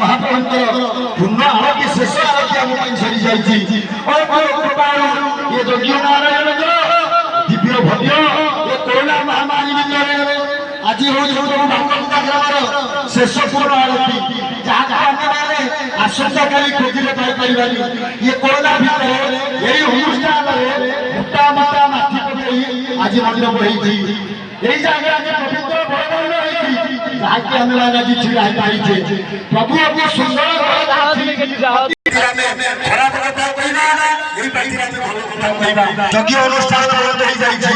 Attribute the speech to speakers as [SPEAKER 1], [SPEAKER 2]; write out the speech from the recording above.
[SPEAKER 1] महाप्रभुଙ୍କର ପୂର୍ଣ୍ଣ ଆଳତି ଶେଷ ଆଳତି ଆମ ପାଇଁ ସରିଯାଇଛି। ଏ ଯଜ୍ଞ ନାରାୟଣଙ୍କର ଦିବ୍ୟ ଭବ୍ୟ ଏ କରୋନା ମହାମାରୀ ଭିତରେ ଆଜି ହେଉଛି ଭଗବତ ଗ୍ରାମର ଶେଷ ପୂର୍ଣ୍ଣ ଆଳତି, ଯାହା ଆମେମାନେ ଆସନ୍ତାକାଲି ଖୋଜିଲେ ପାଇପାରିବାନି। ଏ କରୋନା ଭିତରେ ଏଇ ଅନୁଷ୍ଠାନରେ ମୋଟା ମୋଟା ମାଟି ପକେଇ ଆଜି ମଣ୍ଡପ ହେଇଛି। এই জায়গায় আজ পবিত্র বড় হয়েছি, যাকে আমি আজ ছিড়া পাইছে। প্রভু আপনি সুন্দর খরাপ কথা কইবা, এই পাইছে ভালো কথা কইবা। যজ্ঞ অনুষ্ঠান হয়ে যাইছে।